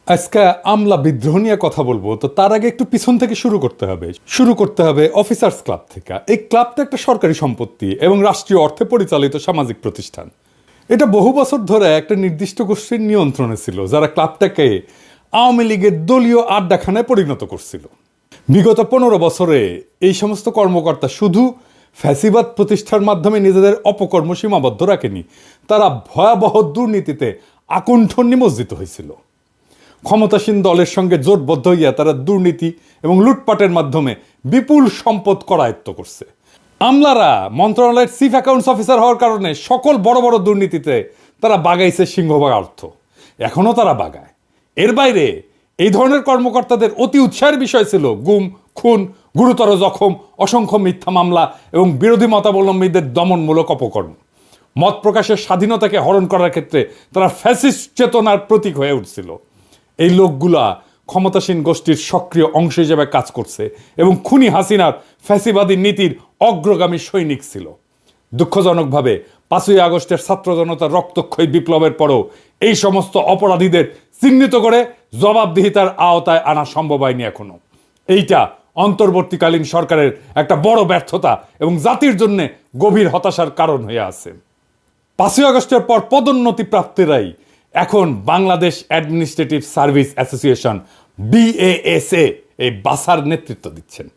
আজকে আমলা বিদ্রোহ নিয়ে কথা বলবো, তো তার আগে একটু পিছন থেকে শুরু করতে হবে অফিসার্স ক্লাব থেকে। এই ক্লাবটা একটা সরকারি সম্পত্তি এবং রাষ্ট্রীয় অর্থে পরিচালিত সামাজিক প্রতিষ্ঠান। এটা বহু বছর ধরে একটা নির্দিষ্ট গোষ্ঠীর নিয়ন্ত্রণে ছিল, যারা ক্লাবটাকে আওয়ামী লীগের দলীয় আড্ডাখানায় পরিণত করছিল। বিগত 15 বছরে এই সমস্ত কর্মকর্তা শুধু ফ্যাসিবাদ প্রতিষ্ঠার মাধ্যমে নিজেদের অপকর্ম সীমাবদ্ধ রাখেনি, তারা ভয়াবহ দুর্নীতিতে আকণ্ঠ নিমজ্জিত হয়েছিল। ক্ষমতাসীন দলের সঙ্গে জোটবদ্ধ হইয়া তারা দুর্নীতি এবং লুটপাটের মাধ্যমে বিপুল সম্পদ করায়ত্ত করছে। আমলারা মন্ত্রণালয়ের চিফ অ্যাকাউন্টস অফিসার হওয়ার কারণে সকল বড় বড় দুর্নীতিতে তারা বাগাইছে সিংহভাগ অর্থ, এখনও তারা বাগায়। এর বাইরে এই ধরনের কর্মকর্তাদের অতি উৎসাহের বিষয় ছিল গুম, খুন, গুরুতর জখম, অসংখ্য মিথ্যা মামলা এবং বিরোধী মতাবলম্বীদের দমনমূলক অপকর্ম। মত প্রকাশের স্বাধীনতাকে হরণ করার ক্ষেত্রে তারা ফ্যাসিস্ট চেতনার প্রতীক হয়ে উঠছিল। এই লোকগুলা ক্ষমতাসীন গোষ্ঠীর সক্রিয় অংশ হিসেবে কাজ করছে এবং খুনি হাসিনার ফ্যাসিবাদী নীতির অগ্রগামী সৈনিক ছিল। দুঃখজনকভাবে 5ই আগস্টের ছাত্র জনতার রক্তক্ষয়ী বিপ্লবের পরও এই সমস্ত অপরাধীদের চিহ্নিত করে জবাবদিহিতার আওতায় আনা সম্ভব হয়নি এখনো। এইটা অন্তর্বর্তীকালীন সরকারের একটা বড় ব্যর্থতা এবং জাতির জন্য গভীর হতাশার কারণ হয়ে আছে। 5ই আগস্টের পর পদোন্নতি প্রাপ্তরাই এখন Bangladesh administrative service association BASA এই বাসার নেতৃত্ব দিচ্ছেন।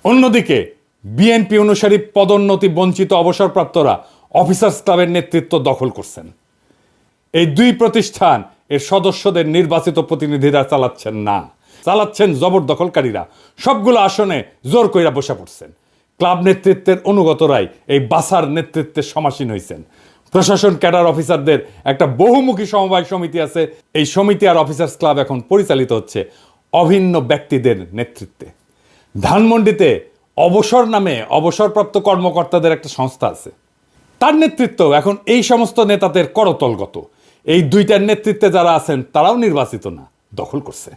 অন্যদিকে বিএনপি অনুসারী পদোন্নতি বঞ্চিত অবসরপ্রাপ্তরা অফিসার্স ক্লাবের নেতৃত্ব দখল করছেন। এই দুই প্রতিষ্ঠান এর সদস্যদের নির্বাচিত প্রতিনিধিরা চালাচ্ছেন জবরদখলকারীরা। সবগুলো আসনে জোর কইরা বসে পড়ছেন। ক্লাব নেতৃত্বের অনুগতরাই এই বাসার নেতৃত্বে সমাসীন হয়েছেন। প্রশাসন ক্যাডার অফিসারদের একটা বহুমুখী সমবায় সমিতি আছে। এই সমিতি আর অফিসার্স ক্লাব এখন পরিচালিত হচ্ছে অভিন্ন ব্যক্তিদের নেতৃত্বে। ধানমন্ডিতে অবসর নামে অবসরপ্রাপ্ত কর্মকর্তাদের একটা সংস্থা আছে, তার নেতৃত্ব এখন এই সমস্ত নেতাদের করতলগত। এই দুইটার নেতৃত্বে যারা আছেন তারাও নির্বাচিত না, দখল করছে।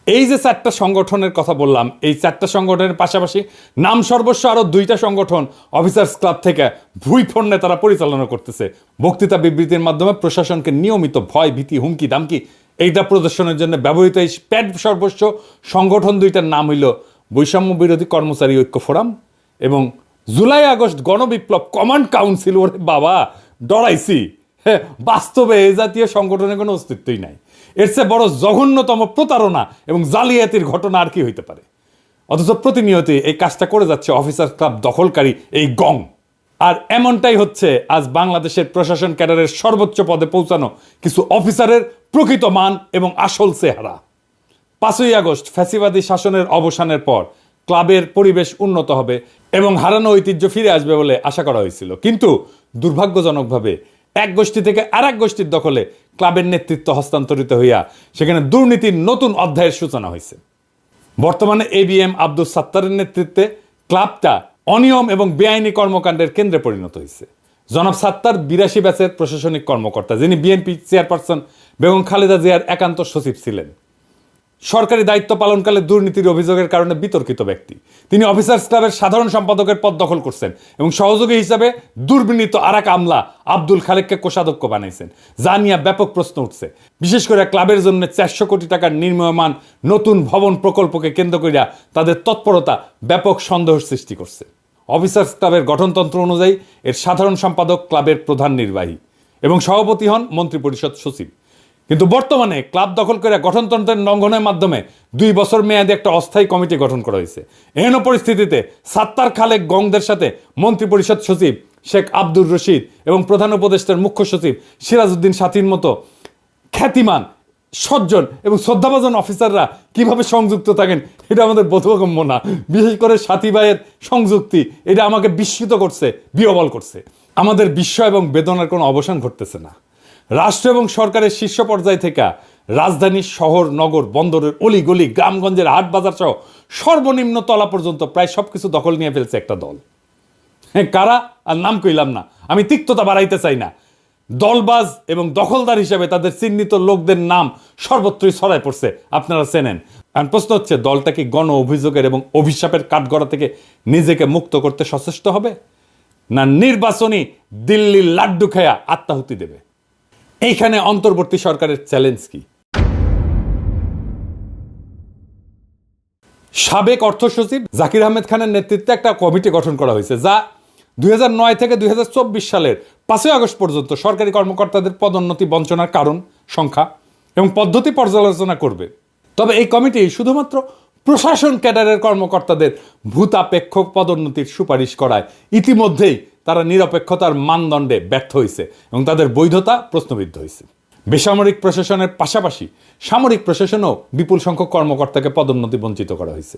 এই যে 4টা সংগঠনের কথা বললাম, এই 4টা সংগঠনের পাশাপাশি নাম সর্বস্ব আরো 2টা সংগঠন অফিসার্স ক্লাব থেকে ভুইফোড়নে তারা পরিচালনা করতেছে। বক্তৃতা বিবৃতির মাধ্যমে প্রশাসনকে নিয়মিত ভয়, ভীতি, হুমকি দামকি এইটা প্রদর্শনের জন্য ব্যবহৃত এই প্যাড সর্বস্ব সংগঠন 2টার নাম হইল বৈষম্য বিরোধী কর্মচারী ঐক্য ফোরাম এবং জুলাই আগস্ট গণবিপ্লব কমান্ড কাউন্সিল। ওরে বাবা, ডরাইছি। হ্যাঁ, বাস্তবে এই জাতীয় সংগঠনের কোনো অস্তিত্বই নাই। এর চেয়ে বড় জঘন্যতম প্রতারণা এবং জালিয়াতির ঘটনা আর কি হইতে পারে? অথচ প্রতিনিয়ত এই কাজটা করে যাচ্ছে অফিসার ক্লাব দখলকারী এই গং। আর এমনটাই হচ্ছে আজ বাংলাদেশের প্রশাসন ক্যাডারের সর্বোচ্চ পদে পৌঁছানো কিছু অফিসারের প্রকৃত মান এবং আসল চেহারা। 5ই আগস্ট ফ্যাসিবাদী শাসনের অবসানের পর ক্লাবের পরিবেশ উন্নত হবে এবং হারানো ঐতিহ্য ফিরে আসবে বলে আশা করা হয়েছিল, কিন্তু দুর্ভাগ্যজনকভাবে এক গোষ্ঠী থেকে আর এক গোষ্ঠীর দখলে ক্লাবের নেতৃত্ব হস্তান্তরিত হইয়া সেখানে দুর্নীতির নতুন অধ্যায়ের সূচনা হয়েছে। বর্তমানে ABM আব্দুল সাত্তারের নেতৃত্বে ক্লাবটা অনিয়ম এবং বেআইনি কর্মকাণ্ডের কেন্দ্রে পরিণত হয়েছে। জনাব সাত্তার 82 ব্যাচের প্রশাসনিক কর্মকর্তা, যিনি বিএনপি চেয়ারপারসন বেগম খালেদা জিয়ার একান্ত সচিব ছিলেন। সরকারি দায়িত্ব পালনকালে দুর্নীতির অভিযোগের কারণে বিতর্কিত ব্যক্তি। তিনি অফিসার্স ক্লাবের সাধারণ সম্পাদকের পদ দখল করছেন এবং সহযোগী হিসাবে দুর্বিনীত আরেক আমলা আব্দুল খালেককে কোষাধ্যক্ষ বানাইছেন, যা নিয়ে ব্যাপক প্রশ্ন উঠছে। বিশেষ করে ক্লাবের জন্য 400 কোটি টাকার নির্মীয়মান নতুন ভবন প্রকল্পকে কেন্দ্র করিয়া তাদের তৎপরতা ব্যাপক সন্দেহের সৃষ্টি করছে। অফিসার্স ক্লাবের গঠনতন্ত্র অনুযায়ী এর সাধারণ সম্পাদক ক্লাবের প্রধান নির্বাহী এবং সভাপতি হন মন্ত্রিপরিষদ সচিব। কিন্তু বর্তমানে ক্লাব দখল করে গঠনতন্ত্রের লঙ্ঘনের মাধ্যমে 2 বছর মেয়াদে একটা অস্থায়ী কমিটি গঠন করা হয়েছে। এহেন পরিস্থিতিতে সাত্তার খালেক গংদের সাথে মন্ত্রিপরিষদ সচিব শেখ আব্দুর রশিদ এবং প্রধান উপদেষ্টার মুখ্য সচিব সিরাজউদ্দিন সাথীর মতো খ্যাতিমান, সজ্জন এবং শ্রদ্ধাভাজন অফিসাররা কিভাবে সংযুক্ত থাকেন এটা আমাদের বোধগম্য না। বিশেষ করে সাথী ভাইয়ের সংযুক্তি, এটা আমাকে বিস্মিত করছে, বিহ্বল করছে। আমাদের বিস্ময় এবং বেদনার কোনো অবসান ঘটতেছে না। রাষ্ট্র এবং সরকারের শীর্ষ পর্যায় থেকে রাজধানীর শহর, নগর, বন্দরের অলিগলি, গ্রামগঞ্জের হাট বাজার সহ সর্বনিম্ন তলা পর্যন্ত প্রায় সবকিছু দখল নিয়ে ফেলছে একটা দল। হ্যাঁ, কারা আর নাম কইলাম না, আমি তিক্ততা বাড়াইতে চাই না। দলবাজ এবং দখলদার হিসেবে তাদের চিহ্নিত লোকদের নাম সর্বত্রই ছড়ায় পড়ছে, আপনারা চেনেন। আর প্রশ্ন হচ্ছে, দলটা কি গণ অভিযোগের এবং অভিশাপের কাঠগড়া থেকে নিজেকে মুক্ত করতে সচেষ্ট হবে, না নির্বাচনী দিল্লির লাড্ডু খেয়া আত্মাহুতি দেবে? এইখানে অন্তর্বর্তী সরকারের চ্যালেঞ্জ কি? সাবেক অর্থ সচিব জাকির আহমেদ খানের নেতৃত্বে একটা কমিটি গঠন করা হয়েছে, যা 2009 থেকে 2024 সালের 5 আগস্ট পর্যন্ত সরকারি কর্মকর্তাদের পদোন্নতি বঞ্চনার কারণ, সংখ্যা এবং পদ্ধতি পর্যালোচনা করবে। তবে এই কমিটি শুধুমাত্র প্রশাসন ক্যাডারের কর্মকর্তাদের ভূতাপেক্ষ পদোন্নতির সুপারিশ করায় ইতিমধ্যেই তারা নিরপেক্ষতার মানদণ্ডে ব্যর্থ হয়েছে এবং তাদের বৈধতা প্রশ্নবিদ্ধ হয়েছে। বেসামরিক প্রশাসনের পাশাপাশি সামরিক প্রশাসনেও বিপুল সংখ্যক কর্মকর্তাকে পদোন্নতি বঞ্চিত করা হয়েছে।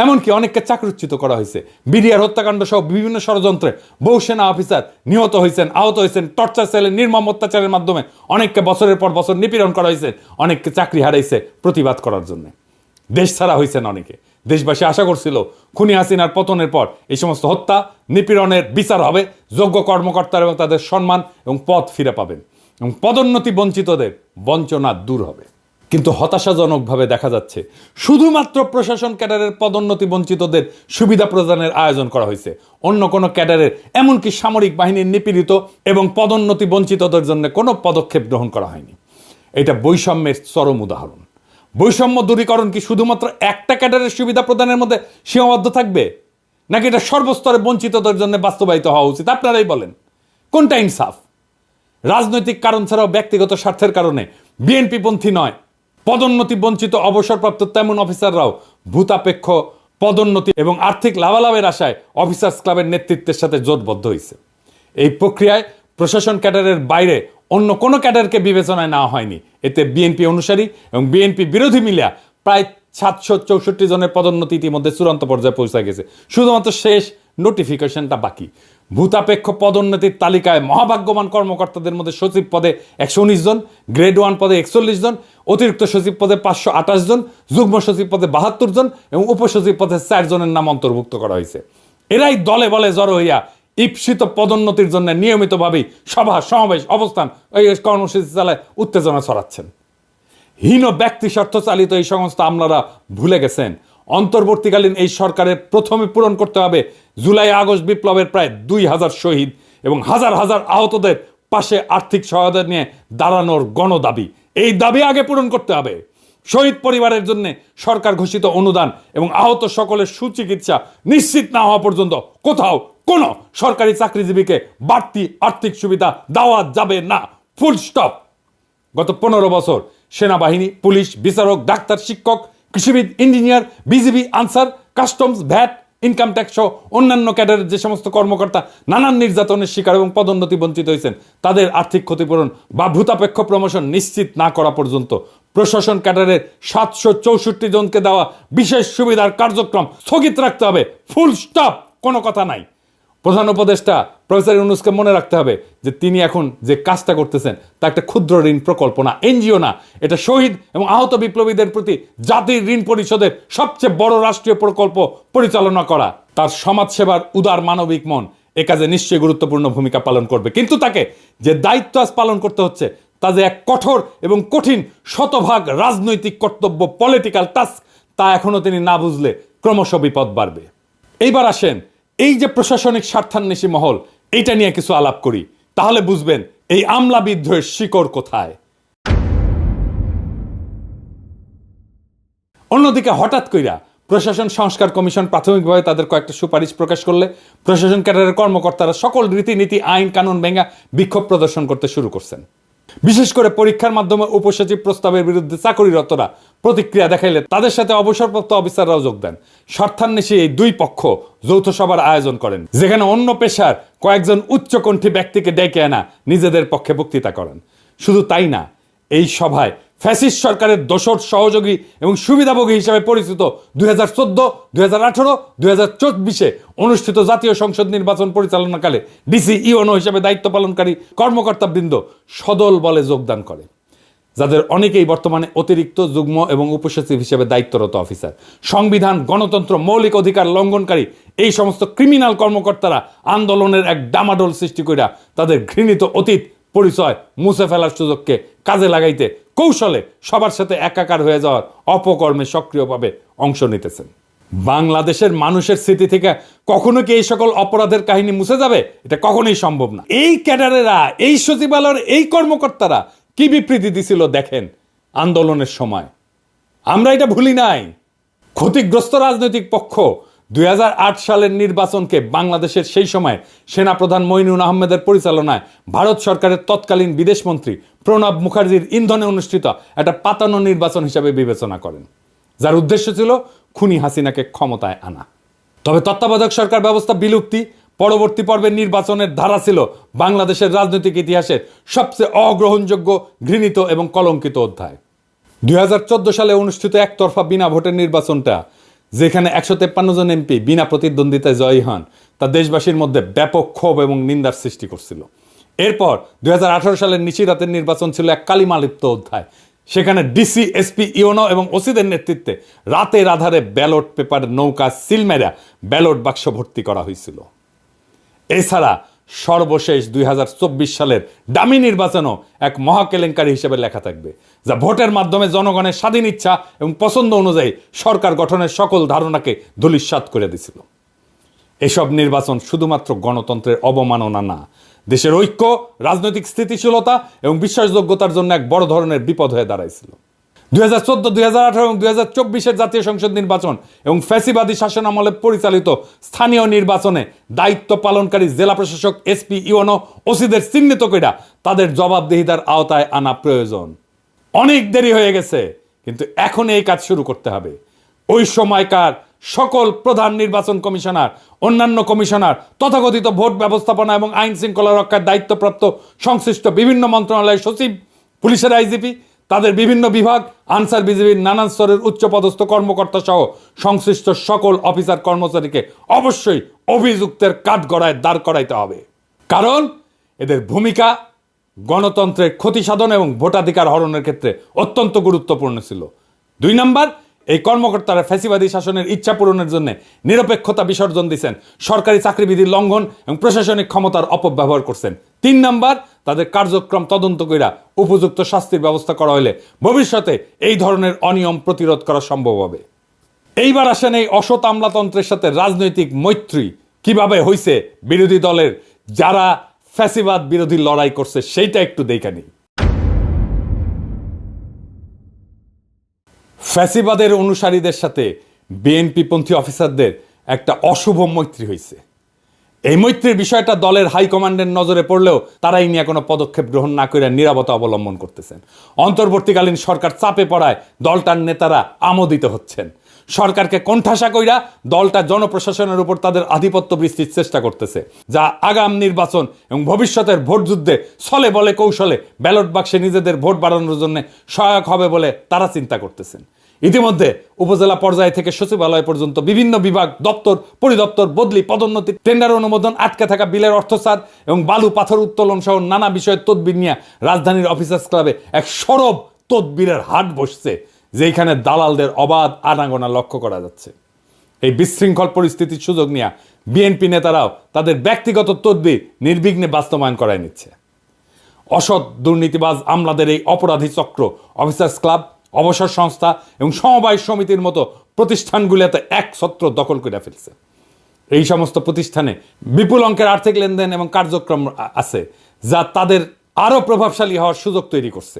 এমনকি অনেককে চাকরিচ্যুত করা হয়েছে। বিডিআর হত্যাকাণ্ড সহ বিভিন্ন ষড়যন্ত্রে বহু সেনা অফিসার নিহত হয়েছেন, আহত হয়েছেন। টর্চার সেলের নির্মম অত্যাচারের মাধ্যমে অনেককে বছরের পর বছর নিপীড়ন করা হয়েছে, অনেককে চাকরি হারাইছে প্রতিবাদ করার জন্য। দেশ ছাড়া হয়েছেন অনেকে। দেশবাসী আশা করছিল খুনি হাসিনার পতনের পর এই সমস্ত হত্যা নিপীড়নের বিচার হবে, যোগ্য কর্মকর্তারা এবং তাদের সম্মান এবং পদ ফিরে পাবেন এবং পদোন্নতি বঞ্চিতদের বঞ্চনা দূর হবে। কিন্তু হতাশাজনকভাবে দেখা যাচ্ছে শুধুমাত্র প্রশাসন ক্যাডারের পদোন্নতি বঞ্চিতদের সুবিধা প্রদানের আয়োজন করা হয়েছে। অন্য কোনো ক্যাডারের, এমনকি সামরিক বাহিনীর নিপীড়িত এবং পদোন্নতি বঞ্চিতদের জন্য কোনো পদক্ষেপ গ্রহণ করা হয়নি। এটা বৈষম্যের চরম উদাহরণ। বৈষম্য দূরীকরণ কি শুধুমাত্র একটা ক্যাডারের সুবিধা প্রদানের মধ্যে সীমাবদ্ধ থাকবে, নাকি এটা সর্বস্তরে বঞ্চিতদের জন্য বাস্তবায়িত হওয়া উচিত? আপনারাই বলেন, কোনটা ইনসাফ? রাজনৈতিক কারণ ছাড়াও ব্যক্তিগত স্বার্থের কারণে বিএনপি পন্থী নয়, পদোন্নতি বঞ্চিত অবসরপ্রাপ্ত তেমন অফিসাররাও ভূতাপেক্ষ পদোন্নতি এবং আর্থিক লাভালাভের আশায় অফিসার্স ক্লাবের নেতৃত্বের সাথে জোটবদ্ধ হয়েছে। এই প্রক্রিয়ায় প্রশাসন ক্যাডারের বাইরে অন্য কোনো ক্যাডারকে বিবেচনায় নেওয়া হয়নি। এতে বিএনপি অনুসারী এবং বিএনপি বিরোধী মিলিয়া প্রায় 764 জনের পদোন্নতি ইতিমধ্যে চূড়ান্ত পর্যায়ে পৌঁছে গেছে। শুধুমাত্র শেষ নোটিফিকেশনটা বাকি। ভূতাপেক্ষ পদোন্নতির তালিকায় মহাভাগ্যবান কর্মকর্তাদের মধ্যে সচিব পদে 119 জন, গ্রেড 1 পদে 41 জন, অতিরিক্ত সচিব পদে 528 জন, যুগ্ম সচিব পদে 72 জন এবং উপসচিব পদে 4 জনের নাম অন্তর্ভুক্ত করা হয়েছে। এরাই দলে বলে জড়ো হইয়া ঈপ্সিত পদোন্নতির জন্য নিয়মিতভাবেই সভা, সমাবেশ, অবস্থান, এই কর্মসূচি চালায় উত্তেজনা ছড়াচ্ছেন। হীন ব্যক্তি স্বার্থ চালিত এই সমস্ত আমলারা ভুলে গেছেন অন্তর্বর্তীকালীন এই সরকারের প্রথমে পূরণ করতে হবে জুলাই আগস্ট বিপ্লবের প্রায় 2000 শহীদ এবং হাজার হাজার আহতদের পাশে আর্থিক সহায়তা নিয়ে দাঁড়ানোর গণদাবি। এই দাবি আগে পূরণ করতে হবে। শহীদ পরিবারের জন্য সরকার ঘোষিত অনুদান এবং আহত সকলের সুচিকিৎসা নিশ্চিত না হওয়া পর্যন্ত কোথাও কোনো সরকারি চাকরিজীবীকে বাড়তি আর্থিক সুবিধা দেওয়া যাবে না। Full stop. গত 15 বছর সেনাবাহিনী, পুলিশ, বিচারক, ডাক্তার, শিক্ষক, কৃষিবিদ, engineer, BGB, Ansar, customs, VAT, income tax সহ অন্যান্য ক্যাডারের যে সমস্ত কর্মকর্তা নানান নির্যাতনের শিকার এবং পদোন্নতি বঞ্চিত হয়েছেন, তাদের আর্থিক ক্ষতিপূরণ বা ভূতাপেক্ষ প্রমোশন নিশ্চিত না করা পর্যন্ত প্রশাসন ক্যাডারের 764 জনকে দেওয়া বিশেষ সুবিধার কার্যক্রম স্থগিত রাখতে হবে। Full stop. কোনো কথা নাই। প্রধান উপদেষ্টা প্রফেসর ইউনূসকে মনে রাখতে হবে যে তিনি এখন যে কাজটা করতেছেন তা একটা ক্ষুদ্র ঋণ প্রকল্প না, এনজিও না। এটা শহীদ এবং আহত বিপ্লবীদের প্রতি জাতির ঋণ পরিশোধের সবচেয়ে বড় রাষ্ট্রীয় প্রকল্প পরিচালনা করা। তার সমাজসেবার উদার মানবিক মন এ কাজে নিশ্চয়ই গুরুত্বপূর্ণ ভূমিকা পালন করবে। কিন্তু তাকে যে দায়িত্ব আজ পালন করতে হচ্ছে তা যে এক কঠোর এবং কঠিন শতভাগ রাজনৈতিক কর্তব্য, পলিটিক্যাল টাস্ক, তা এখনো তিনি না বুঝলে ক্রমশ বিপদ বাড়বে। এইবার আসেন এই যে প্রশাসনিক স্বার্থান্বেষী মহল, এইটা নিয়ে কিছু আলাপ করি, তাহলে বুঝবেন এই আমলা বিদ্রোহের শিকড় কোথায়। অন্যদিকে হঠাৎ কইরা প্রশাসন সংস্কার কমিশন প্রাথমিকভাবে তাদের কয়েকটা সুপারিশ প্রকাশ করলে প্রশাসন ক্যাডারের কর্মকর্তারা সকল রীতিনীতি, আইন কানুন ভেঙে বিক্ষোভ প্রদর্শন করতে শুরু করছেন। বিশেষ করে পরীক্ষার মাধ্যমে উপসচিব প্রস্তাবের বিরুদ্ধে চাকরিরতরা প্রতিক্রিয়া দেখাইলে তাদের সাথে অবসরপ্রাপ্ত অফিসাররাও যোগ দেন। স্বার্থান্বেষী এই দুই পক্ষ যৌথ সভার আয়োজন করেন, যেখানে অন্য পেশার কয়েকজন উচ্চকণ্ঠী ব্যক্তিকে ডেকে আনা নিজেদের পক্ষে বক্তৃতা করেন। শুধু তাই না, এই সভায় ফ্যাসিস্ট সরকারের দোসর, সহযোগী এবং সুবিধাভোগী হিসেবে পরিচিত 2014, 2018, 2024 অনুষ্ঠিত জাতীয় সংসদ নির্বাচন পরিচালনাকালে ডিসি, ইউএনও হিসেবে দায়িত্ব পালনকারী কর্মকর্তাবৃন্দ সদল বলে যোগদান করে, যাদের অনেকেই বর্তমানে অতিরিক্ত, যুগ্ম এবং উপসচিব হিসেবে দায়িত্বরত অফিসার। সংবিধান, গণতন্ত্র, মৌলিক অধিকার লঙ্ঘনকারী এই সমস্ত ক্রিমিনাল কর্মকর্তারা আন্দোলনের এক ডামাডোল সৃষ্টি কইরা তাদের ঘৃণিত অতীত পরিচয় মুছে ফেলার সুযোগকে কাজে লাগাইতে কৌশলে সবার সাথে একাকার হয়ে যাওয়ার অপকর্মে সক্রিয়ভাবে অংশ নিতেছেন। বাংলাদেশের মানুষের স্মৃতি থেকে কখনো কি এই সকল অপরাধের কাহিনী মুছে যাবে? এটা কখনোই সম্ভব না। এই ক্যাডারেরা, এই সচিবালয়ের এই কর্মকর্তারা কি বিবৃতি দিছিল দেখেন আন্দোলনের সময়। আমরা এটা ভুলি নাই। ক্ষতিগ্রস্ত রাজনৈতিক পক্ষ 2008 সালের নির্বাচনকে বাংলাদেশের সেই সময় সেনাপ্রধান মঈনুল আহমেদের পরিচালনায় ভারত সরকারের তৎকালীন বিদেশমন্ত্রী প্রণব মুখার্জির ইন্ধনে অনুষ্ঠিত একটা পাতানো নির্বাচন হিসাবে বিবেচনা করেন, যার উদ্দেশ্য ছিল খুনি হাসিনাকে ক্ষমতায় আনা। তবে তত্ত্বাবধায়ক সরকার ব্যবস্থা বিলুপ্তি পরবর্তী পর্বের নির্বাচনের ধারা ছিল বাংলাদেশের রাজনৈতিক ইতিহাসের সবচেয়ে অগ্রহণযোগ্য, ঘৃণিত এবং কলঙ্কিত অধ্যায়। 2014 সালে অনুষ্ঠিত একতরফা বিনা ভোটের নির্বাচনটা, যেখানে 153 জন এমপি বিনা প্রতিদ্বন্দ্বিতায় জয়ী হন, তা দেশবাসীর মধ্যে ব্যাপক ক্ষোভ এবং নিন্দার সৃষ্টি করছিল। এরপর 2018 সালের নিশিরাতের নির্বাচন ছিল এক কালিমালিপ্ত অধ্যায়। সেখানে ডিসি, এসপি, ইউনো এবং ওসিদের নেতৃত্বে রাতের আধারে ব্যালট পেপার নৌকা সিলমেরা ব্যালট বাক্স ভর্তি করা হয়েছিল। এছাড়া সর্বশেষ 2024 সালের ডামি নির্বাচনও এক মহাকেলেঙ্কারি হিসেবে লেখা থাকবে, যা ভোটের মাধ্যমে জনগণের স্বাধীন ইচ্ছা এবং পছন্দ অনুযায়ী সরকার গঠনের সকল ধারণাকে ধূলিসাৎ করে দিছিল। এসব নির্বাচন শুধুমাত্র গণতন্ত্রের অবমাননা না, দেশের ঐক্য, রাজনৈতিক স্থিতিশীলতা এবং বিশ্বাসযোগ্যতার জন্য এক বড় ধরনের বিপদ হয়ে দাঁড়াইছিল। 2014, 2018 এবং 2024 জাতীয় সংসদ নির্বাচন এবং ফ্যাসিবাদী শাসনামলে পরিচালিত স্থানীয় নির্বাচনে দায়িত্ব পালনকারী জেলা প্রশাসক, এসপি, ইউনো, ওসিদের চিহ্নিত কইরা তাদের জবাবদিহিতার আওতায় আনা প্রয়োজন। অনেক দেরি হয়ে গেছে, কিন্তু এখন এই কাজ শুরু করতে হবে। ওই সময়কার সকল প্রধান নির্বাচন কমিশনার, অন্যান্য কমিশনার, তথাকথিত ভোট ব্যবস্থাপনা এবং আইন শৃঙ্খলা রক্ষার দায়িত্বপ্রাপ্ত সংশ্লিষ্ট বিভিন্ন মন্ত্রণালয়ের সচিব, পুলিশের আইজিপি, তাদের বিভিন্ন বিভাগ, আনসার বিজিবির নানান স্তরের উচ্চপদস্থ কর্মকর্তা সহ সংশ্লিষ্ট সকল অফিসার কর্মচারীকে অবশ্যই অভিযুক্তের কাঠগড়ায় দাঁড় করাইতে হবে। কারণ এদের ভূমিকা গণতন্ত্রের ক্ষতি সাধন এবং ভোটাধিকার হরণের ক্ষেত্রে অত্যন্ত গুরুত্বপূর্ণ ছিল। 2 নাম্বার, এই কর্মকর্তারা ফ্যাসিবাদী শাসনের ইচ্ছা পূরণের জন্য নিরপেক্ষতা বিসর্জন দিচ্ছেন, সরকারি চাকরিবিধির লঙ্ঘন এবং প্রশাসনিক ক্ষমতার অপব্যবহার করছেন। 3 নাম্বার, তাদের কার্যক্রম তদন্ত কইরা উপযুক্ত শাস্তির ব্যবস্থা করা হলে ভবিষ্যতে এই ধরনের অনিয়ম প্রতিরোধ করা সম্ভব হবে। এইবার আসেন এই অসৎ আমলাতন্ত্রের সাথে রাজনৈতিক মৈত্রী কিভাবে হইছে বিরোধী দলের, যারা ফ্যাসিবাদ বিরোধী লড়াই করছে, সেইটা একটু দেখে নিই। ফ্যাসিবাদের অনুসারীদের সাথে বিএনপি পন্থী অফিসারদের একটা অশুভ মৈত্রী হয়েছে। এই মৈত্রীর বিষয়টা দলের হাইকমান্ডের নজরে পড়লেও তারাই নিয়ে কোনো পদক্ষেপ গ্রহণ না করে নীরবতা অবলম্বন করতেছেন। অন্তর্বর্তীকালীন সরকার চাপে পড়ায় দলটার নেতারা আমোদিত হচ্ছেন। সরকারকে কোণঠাসা কইরা দলটা জনপ্রশাসনের উপর তাদের আধিপত্য বৃষ্টির চেষ্টা করতেছে, যা আগাম নির্বাচন এবং ভবিষ্যতের ভোট যুদ্ধে ছলে বলে কৌশলে ব্যালট বাক্সে নিজেদের ভোট বাড়ানোর জন্য সহায়ক হবে বলে তারা চিন্তা করতেছেন। ইতিমধ্যে উপজেলা পর্যায় থেকে সচিবালয় পর্যন্ত বিভিন্ন বিভাগ, দপ্তর, পরিদপ্তর, বদলি, পদোন্নতি, টেন্ডার অনুমোদন, আটকে থাকা বিলের অর্থসার এবং বালু পাথর উত্তোলন সহ নানা বিষয়ের তদবির নিয়ে রাজধানীর অফিসার্স ক্লাবে এক সরব তদবিরের হাট বসছে, যেখানে দালালদের অবাধ আনাগোনা লক্ষ্য করা যাচ্ছে। এই বিশৃঙ্খল পরিস্থিতির সুযোগ নিয়ে বিএনপি নেতারাও তাদের ব্যক্তিগত তদবির নির্বিঘ্নে বাস্তবায়ন করায় নিচ্ছে। অসৎ দুর্নীতিবাজ আমলাদের এই অপরাধী চক্র অফিসার্স ক্লাব, অবসর সংস্থা এবং সমবায় সমিতির মতো প্রতিষ্ঠানগুলোতে এক ছত্র দখল করে ফেলছে। এই সমস্ত প্রতিষ্ঠানে বিপুল অঙ্কের আর্থিক লেনদেন এবং কার্যক্রম আছে, যা তাদের আরও প্রভাবশালী হওয়ার সুযোগ তৈরি করছে।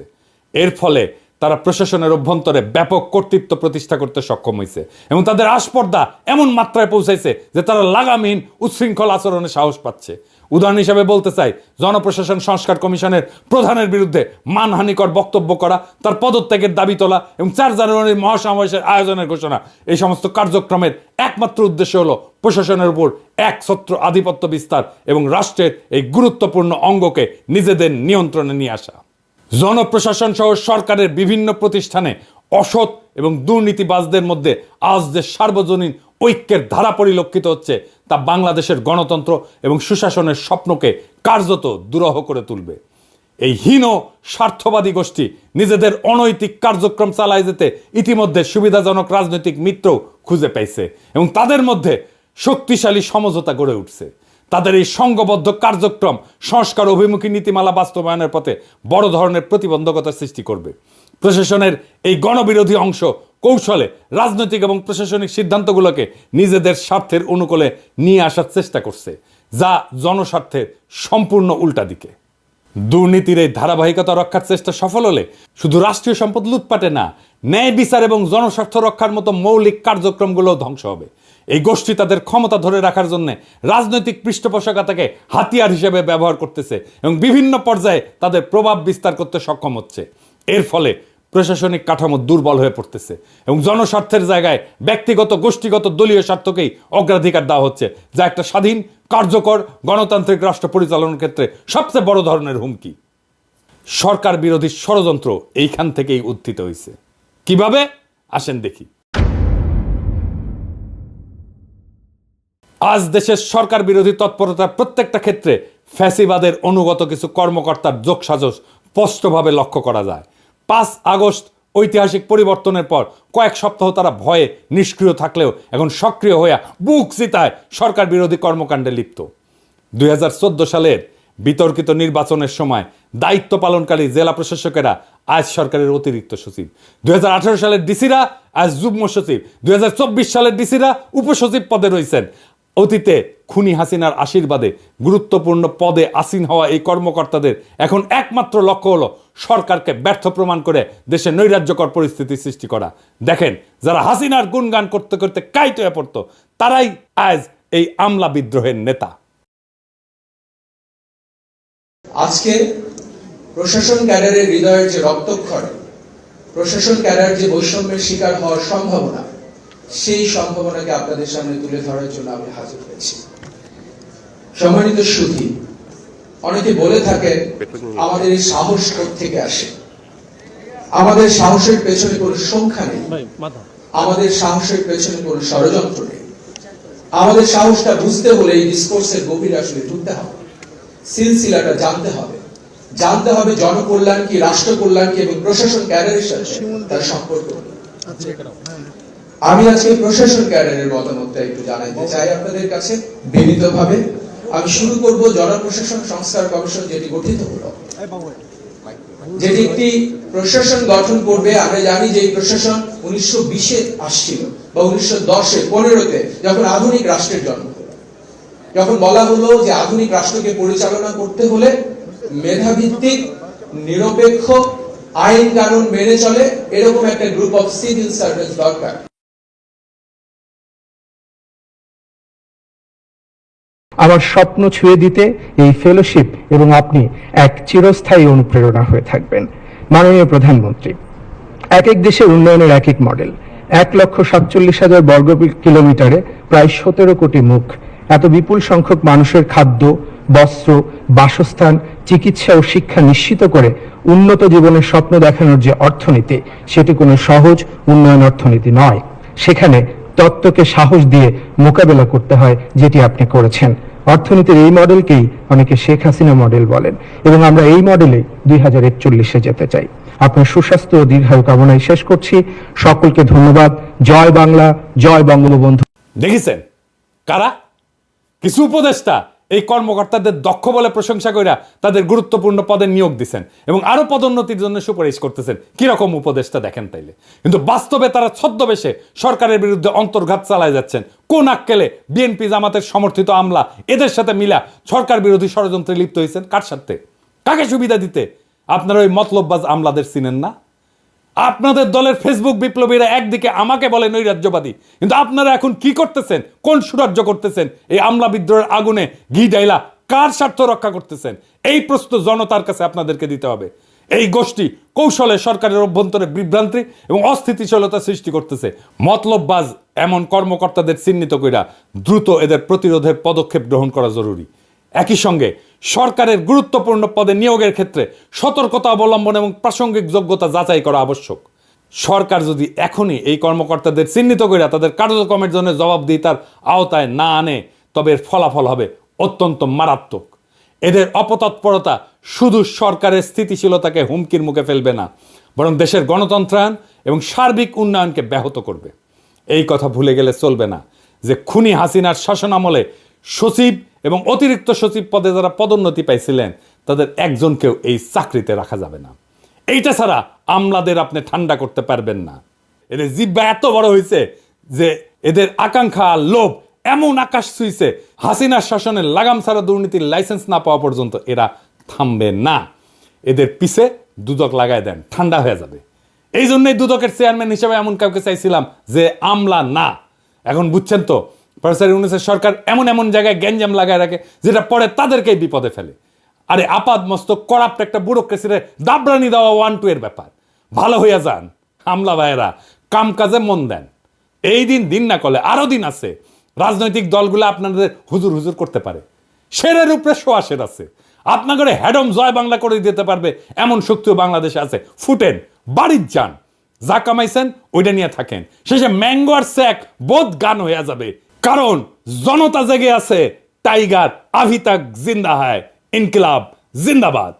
এর ফলে তারা প্রশাসনের অভ্যন্তরে ব্যাপক কর্তৃত্ব প্রতিষ্ঠা করতে সক্ষম হয়েছে এবং তাদের আস্পর্ধা এমন মাত্রায় পৌঁছাইছে যে তারা লাগামহীন উচ্ছৃঙ্খল আচরণে সাহস পাচ্ছে। উদাহরণ হিসাবে বলতে চাই, জনপ্রশাসন সংস্কার কমিশনের প্রধানের বিরুদ্ধে মানহানিকর বক্তব্য করা, তার পদত্যাগের দাবি তোলা এবং 4 জানুয়ারির মহাসমাবেশের আয়োজনের ঘোষণা, এই সমস্ত কার্যক্রমের একমাত্র উদ্দেশ্য হলো প্রশাসনের উপর একছত্র আধিপত্য বিস্তার এবং রাষ্ট্রের এই গুরুত্বপূর্ণ অঙ্গকে নিজেদের নিয়ন্ত্রণে নিয়ে আসা। জনপ্রশাসন সহ সরকারের বিভিন্ন প্রতিষ্ঠানে অসৎ এবং দুর্নীতিবাজদের মধ্যে আজ যে সার্বজনীন ঐক্যের ধারা পরিলক্ষিত হচ্ছে, তা বাংলাদেশের গণতন্ত্র এবং সুশাসনের স্বপ্নকে কার্যত দুরূহ করে তুলবে। এই হীন স্বার্থবাদী গোষ্ঠী নিজেদের অনৈতিক কার্যক্রম চালায় যেতে ইতিমধ্যে সুবিধাজনক রাজনৈতিক মিত্র খুঁজে পাইছে এবং তাদের মধ্যে শক্তিশালী সমঝোতা গড়ে উঠছে। তাদের এই সংঘবদ্ধ কার্যক্রম সংস্কার অভিমুখী নীতিমালা বাস্তবায়নের পথে বড় ধরনের প্রতিবন্ধকতা সৃষ্টি করবে। প্রশাসনের এই গণবিরোধী অংশ কৌশলে রাজনৈতিক এবং প্রশাসনিক সিদ্ধান্তগুলোকে নিজেদের স্বার্থের অনুকূলে নিয়ে আসার চেষ্টা করছে, যা জনস্বার্থের সম্পূর্ণ উল্টা দিকে। দুর্নীতির এই ধারাবাহিকতা রক্ষার চেষ্টা সফল হলে শুধু রাষ্ট্রীয় সম্পদ লুটপাটে না, ন্যায় বিচার এবং জনস্বার্থ রক্ষার মতো মৌলিক কার্যক্রমগুলোও ধ্বংস হবে। এই গোষ্ঠী তাদের ক্ষমতা ধরে রাখার জন্য রাজনৈতিক পৃষ্ঠপোষকতাকে হাতিয়ার হিসেবে ব্যবহার করতেছে এবং বিভিন্ন পর্যায়ে তাদের প্রভাব বিস্তার করতে সক্ষম হচ্ছে। এর ফলে প্রশাসনিক কাঠামো দুর্বল হয়ে পড়তেছে এবং জনস্বার্থের জায়গায় ব্যক্তিগত গোষ্ঠীগত দলীয় স্বার্থকেই অগ্রাধিকার দেওয়া হচ্ছে, যা একটা স্বাধীন কার্যকর গণতান্ত্রিক রাষ্ট্র পরিচালনার ক্ষেত্রে সবচেয়ে বড় ধরনের হুমকি। সরকার বিরোধী ষড়যন্ত্র এইখান থেকেই উত্থিত হয়েছে। কিভাবে আসেন দেখি। আজ দেশের সরকার বিরোধী তৎপরতার প্রত্যেকটা ক্ষেত্রে ফ্যাসিবাদের অনুগত কিছু কর্মকর্তার যোগসাজশ স্পষ্টভাবে লক্ষ্য করা যায়। 5 আগস্ট ঐতিহাসিক পরিবর্তনের পর কয়েক সপ্তাহ তারা ভয়ে নিষ্ক্রিয় থাকলেও এখন সক্রিয় হয়ে বুক চিতায় সরকার বিরোধী কর্মকাণ্ডে লিপ্ত। 2014 সালের বিতর্কিত নির্বাচনের সময় দায়িত্ব পালনকারী জেলা প্রশাসকেরা আজ সরকারের অতিরিক্ত সচিব, 2018 সালের ডিসিরা আজ যুগ্ম সচিব, 2024 সালের ডিসিরা উপসচিব পদে রয়েছেন। অতীতে খুনি হাসিনার আশীর্বাদে গুরুত্বপূর্ণ পদে আসীন হওয়া এই কর্মকর্তাদের এখন একমাত্র লক্ষ্য হলো সরকারকে ব্যর্থ প্রমাণ করে দেশে নৈরাজ্যকর পরিস্থিতি সৃষ্টি করা। দেখেন, যারা হাসিনার গুণগান করতে করতে কাইত হয়ে পড়তো, তারাই আজ এই আমলা বিদ্রোহের নেতা। আজকে প্রশাসন ক্যাডারের হৃদয়ের যে রক্তক্ষরণ, প্রশাসন ক্যাডার যে বৈষম্যের শিকার হওয়ার সম্ভাবনা, সেই সম্ভাবনাকে আপনাদের সামনে তুলে ধরার জন্য আমি হাজির হয়েছি। সম্মানিত সুধী, অনেকে বলে থাকেন আমাদের এই সাহস থেকে আসে। আমাদের সাহসের পেছনে কোনো সংখ্যা নেই, আমাদের সাহসের পেছনে কোনো ষড়যন্ত্র নেই। আমাদের সাহসটা বুঝতে হলে এই ডিসকোর্সের গভীরে আসলে ঢুকতে হবে, সিলসিলাটা জানতে হবে জনকল্যাণ কি, রাষ্ট্র কল্যাণ কি এবং প্রশাসন ক্যাডারের সাথে তার সম্পর্ক। আমি আজকে প্রশাসন ক্যাডারের মতামতটা একটু জানাইতে চাই আপনাদের কাছে বিনীতভাবে। আমি শুরু করব জনপ্রশাসন সংস্কার কমিশন যেটি গঠিত হলো, যেটি একটি প্রশাসন গঠন করবে। আমরা জানি যে এই প্রশাসন 1920-এ আসছিল বা 1910-এ 15-তে যখন আধুনিক রাষ্ট্রের জন্ম হলো, যখন বলা হলো যে আধুনিক রাষ্ট্রকে পরিচালনা করতে হলে মেধাভিত্তিক, নিরপেক্ষ, আইন কানুন মেনে চলে এরকম একটা গ্রুপ অফ সিভিল সার্ভেন্টস দরকার। আমার স্বপ্ন ছুঁয়ে দিতে এই ফেলোশিপ এবং আপনি এক চিরস্থায়ী অনুপ্রেরণা হয়ে থাকবেন। মাননীয় প্রধানমন্ত্রী, এক এক দেশের উন্নয়নের এক এক মডেল। 1,47,000 বর্গ কিলোমিটারে প্রায় 17 কোটি মুখ, এত বিপুল সংখ্যক মানুষের খাদ্য, বস্ত্র, বাসস্থান, চিকিৎসা ও শিক্ষা নিশ্চিত করে উন্নত জীবনের স্বপ্ন দেখানোর যে অর্থনীতি, সেটি কোনো সহজ উন্নয়ন অর্থনীতি নয়। সেখানে তত্ত্বকে সাহস দিয়ে মোকাবেলা করতে হয়, যেটি আপনি করেছেন। অর্থনীতির এই মডেলকেই অনেকে শেখ হাসিনা মডেল বলেন এবং আমরা এই মডেলে 2041-এ যেতে চাই। আপনার সুস্বাস্থ্য ও দীর্ঘায়ু কামনায় শেষ করছি। সকলকে ধন্যবাদ। জয় বাংলা, জয় বঙ্গবন্ধু। দেখেছেন কারা? কিছু উপদেষ্টা এই কর্মকর্তাদের দক্ষ বলে প্রশংসা কইরা তাদের গুরুত্বপূর্ণ পদে নিয়োগ দিচ্ছেন এবং আরো পদোন্নতির জন্য সুপারিশ করতেছেন। কিরকম উপদেষ্টা দেখেন তাইলে। কিন্তু বাস্তবে তারা ছদ্মবেশে সরকারের বিরুদ্ধে অন্তর্ঘাত চালায় যাচ্ছেন। কোন আক্কেলে বিএনপি জামাতের সমর্থিত আমলা এদের সাথে মিলা সরকার বিরোধী ষড়যন্ত্রে লিপ্ত হয়েছেন? কার স্বার্থে? কাকে সুবিধা দিতে? আপনারা ওই মতলববাজ আমলাদের চিনেন না? আপনাদের দলের ফেসবুক বিপ্লবীরা একদিকে আমাকে বলে নৈরাজ্যবাদী, কিন্তু আপনারা এখন কি করতেছেন? কোন সুরাজ্য করতেছেন? এই আমলা বিদ্রোহের আগুনে ঘি ডাইলা কার স্বার্থ রক্ষা করতেছেন? এই প্রশ্ন জনতার কাছে আপনাদেরকে দিতে হবে। এই গোষ্ঠী কৌশলে সরকারের অভ্যন্তরে বিভ্রান্তি এবং অস্থিতিশীলতা সৃষ্টি করতেছে। মতলববাজ এমন কর্মকর্তাদের চিহ্নিত কইরা দ্রুত এদের প্রতিরোধের পদক্ষেপ গ্রহণ করা জরুরি। একই সঙ্গে সরকারের গুরুত্বপূর্ণ পদে নিয়োগের ক্ষেত্রে সতর্কতা অবলম্বন এবং প্রাসঙ্গিক যোগ্যতা যাচাই করা আবশ্যক। সরকার যদি এখনই এই কর্মকর্তাদের চিহ্নিত করে তাদের কার্যক্রমের জন্য জবাবদিহিতার আওতায় না আনে, তবে এর ফলাফল হবে অত্যন্ত মারাত্মক। এদের অপতৎপরতা শুধু সরকারের স্থিতিশীলতাকে হুমকির মুখে ফেলবে না, বরং দেশের গণতন্ত্রায়ন এবং সার্বিক উন্নয়নকে ব্যাহত করবে। এই কথা ভুলে গেলে চলবে না যে খুনি হাসিনার শাসনামলে সচিব এবং অতিরিক্ত সচিব পদে যারা পদোন্নতি পাইছিলেন, তাদের একজনকেও এই চাকরিতে রাখা যাবে না। এইটা ছাড়া আমলাদের আপনি ঠান্ডা করতে পারবেন না। এদের জিব্বা এত বড় হয়েছে যে এদের আকাঙ্ক্ষা, লোভ এমন আকাশ ছুঁইছে, হাসিনার শাসনের লাগাম ছাড়া দুর্নীতির লাইসেন্স না পাওয়া পর্যন্ত এরা থামবে না। এদের পিছে দুদক লাগায় দেন, ঠান্ডা হয়ে যাবে। এই জন্যই দুদকের চেয়ারম্যান হিসেবে এমন কাউকে চাইছিলাম যে আমলা না। এখন বুঝছেন তো, প্রফেসর ইউনূসের সরকার এমন এমন জায়গায় গ্যাঞ্জাম লাগায় রাখে যেটা পরে তাদেরকেই বিপদে ফেলে। আরে আপাদ মস্তক করাপ্ট একটা ব্যুরোক্রেসিরে দাবরানি দেওয়া 1-2 এর ব্যাপার। ভালো হইয়া যান আমলা ভাইয়েরা, কাম কাজে মন দেন। এই দিন না করলে আরো দিন আছে। রাজনৈতিক দলগুলো আপনাদের হুজুর হুজুর করতে পারে, শেরের উপরে শোয়াশের আছে। আপনাদের হ্যাডম জয় বাংলা করে দিতে পারবে এমন শক্তিও বাংলাদেশে আছে। ফুটেন, বাড়ির যান, যা কামাইছেন ওইটা নিয়ে থাকেন। শেষে ম্যাঙ্গো আর স্যাক বোধ গান হয়ে যাবে, কারণ জনতা জেগে আছে। টাইগার আভি তাক জিন্দা হয়, ইনকিলাব জিন্দাবাদ।